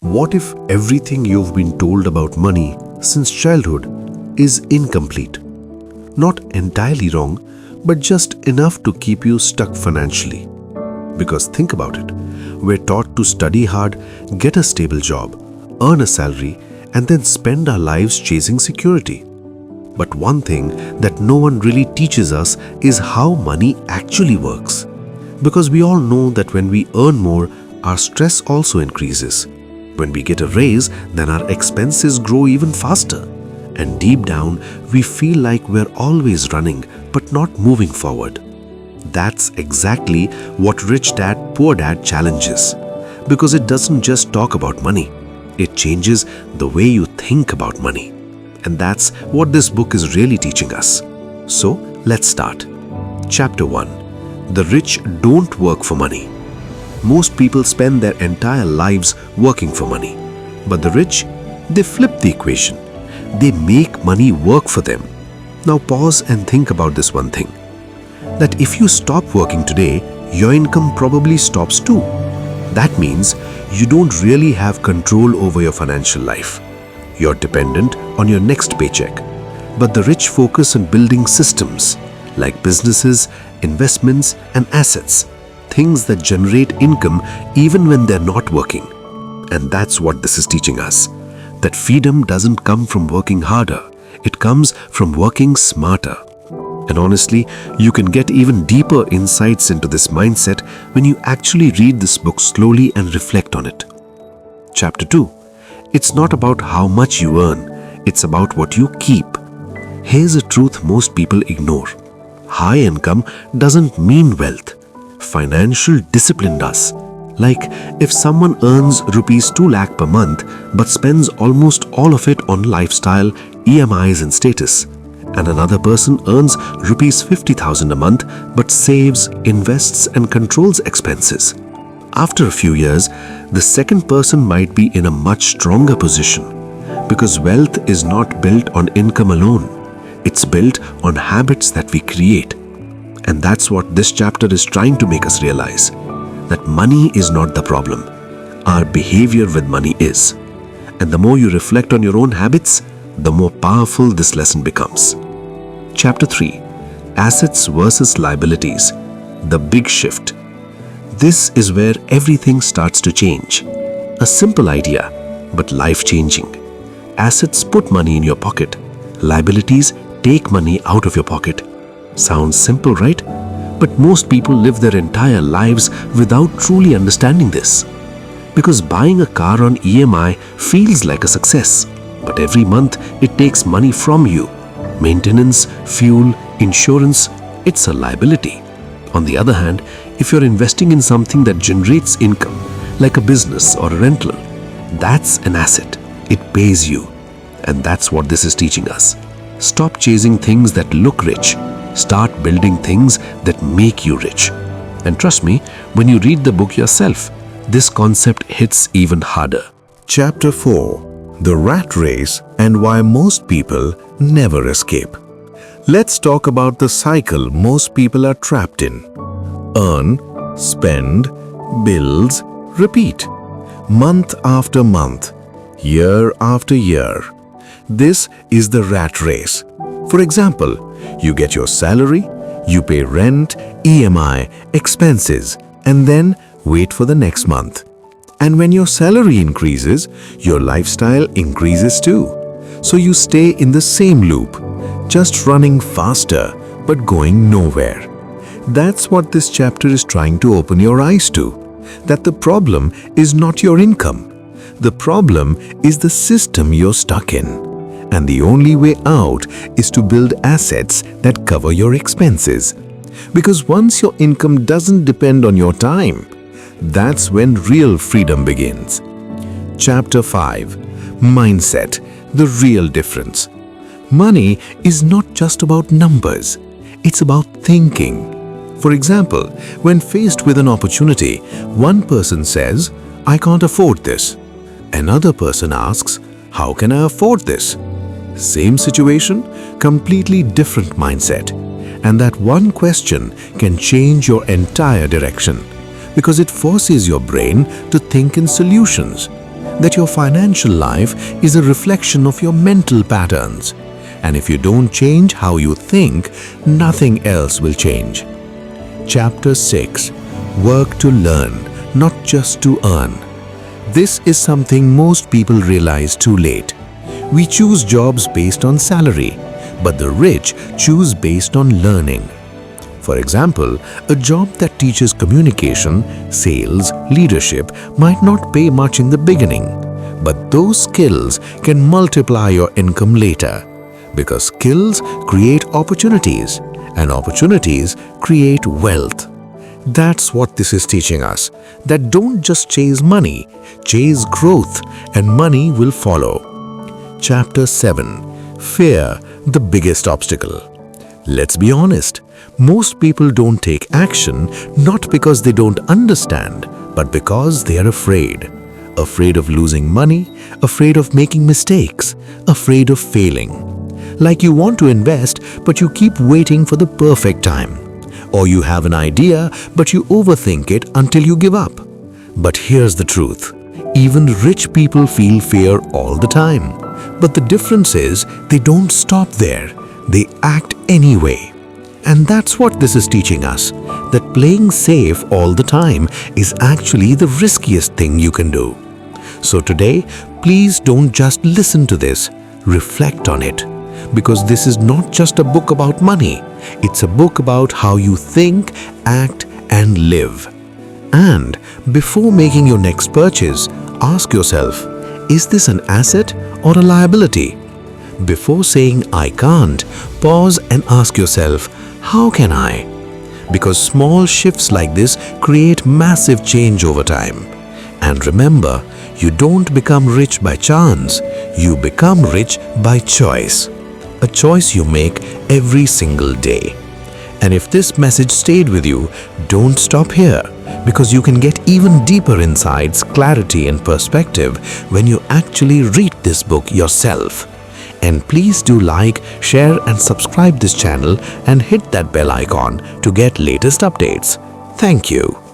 What if everything you've been told about money since childhood is incomplete? Not entirely wrong, but just enough to keep you stuck financially. Because think about it, we're taught to study hard, get a stable job, earn a salary, and then spend our lives chasing security. But one thing that no one really teaches us is how money actually works. Because we all know that when we earn more, our stress also increases. When we get a raise, then our expenses grow even faster. And deep down, we feel like we're always running but not moving forward. That's exactly what Rich Dad, Poor Dad challenges. Because it doesn't just talk about money, it changes the way you think about money. And that's what this book is really teaching us. So, let's start. Chapter 1. The rich don't work for money. Most people spend their entire lives working for money. But the rich, they flip the equation. They make money work for them. Now pause and think about this one thing. That if you stop working today, your income probably stops too. That means you don't really have control over your financial life. You're dependent on your next paycheck. But the rich focus on building systems like businesses, investments, and assets. Things that generate income even when they're not working. And that's what this is teaching us. That freedom doesn't come from working harder. It comes from working smarter. And honestly, you can get even deeper insights into this mindset when you actually read this book slowly and reflect on it. Chapter 2. It's not about how much you earn. It's about what you keep. Here's a truth most people ignore. High income doesn't mean wealth. Financial discipline does. Like if someone earns rupees 2 lakh per month but spends almost all of it on lifestyle, EMIs and status, and another person earns rupees 50,000 a month but saves, invests and controls expenses. After a few years, the second person might be in a much stronger position because wealth is not built on income alone. It's built on habits that we create. And that's what this chapter is trying to make us realize. That money is not the problem. Our behavior with money is. And the more you reflect on your own habits, the more powerful this lesson becomes. Chapter 3. Assets versus liabilities. The big shift. This is where everything starts to change. A simple idea, but life-changing. Assets put money in your pocket. Liabilities take money out of your pocket. Sounds simple, right? But most people live their entire lives without truly understanding this. Because buying a car on EMI feels like a success, but every month it takes money from you. Maintenance, fuel, insurance, it's a liability. On the other hand, if you're investing in something that generates income, like a business or a rental, that's an asset. It pays you. And that's what this is teaching us. Stop chasing things that look rich. Start building things that make you rich. And trust me, when you read the book yourself, this concept hits even harder. Chapter 4. The Rat Race and Why Most People Never Escape. Let's talk about the cycle most people are trapped in. Earn, spend, bills, repeat. Month after month, year after year. This is the rat race. For example, you get your salary, you pay rent, EMI, expenses, and then wait for the next month. And when your salary increases, your lifestyle increases too. So you stay in the same loop, just running faster but going nowhere. That's what this chapter is trying to open your eyes to. That the problem is not your income. The problem is the system you're stuck in. And the only way out is to build assets that cover your expenses. Because once your income doesn't depend on your time, that's when real freedom begins. Chapter 5. Mindset, the real difference. Money is not just about numbers. It's about thinking. For example, when faced with an opportunity, one person says, "I can't afford this." Another person asks, "How can I afford this?" Same situation, completely different mindset. And that one question can change your entire direction because it forces your brain to think in solutions. that your financial life is a reflection of your mental patterns. And if you don't change how you think, nothing else will change. Chapter 6. Work to learn, not just to earn. This is something most people realize too late. We choose jobs based on salary, but the rich choose based on learning. For example, a job that teaches communication, sales, leadership might not pay much in the beginning, but those skills can multiply your income later, because skills create opportunities, and opportunities create wealth. That's what this is teaching us, that don't just chase money, chase growth, and money will follow. Chapter 7. Fear, the biggest obstacle. Let's be honest, most people don't take action not because they don't understand, but because they are afraid. Afraid of losing money, afraid of making mistakes, afraid of failing. Like you want to invest, but you keep waiting for the perfect time. Or you have an idea, but you overthink it until you give up. But here's the truth. Even rich people feel fear all the time. But the difference is they don't stop there. They act anyway. And that's what this is teaching us, that playing safe all the time is actually the riskiest thing you can do. So today, please don't just listen to this, reflect on it. Because this is not just a book about money, it's a book about how you think, act, and live. And before making your next purchase, ask yourself, is this an asset or a liability? Before saying I can't, pause and ask yourself, how can I? Because small shifts like this create massive change over time. And remember, you don't become rich by chance, you become rich by choice. A choice you make every single day. And if this message stayed with you, don't stop here, because you can get even deeper insights, clarity, and perspective when you actually read this book yourself. And please do like, share, and subscribe this channel and hit that bell icon to get latest updates. Thank you.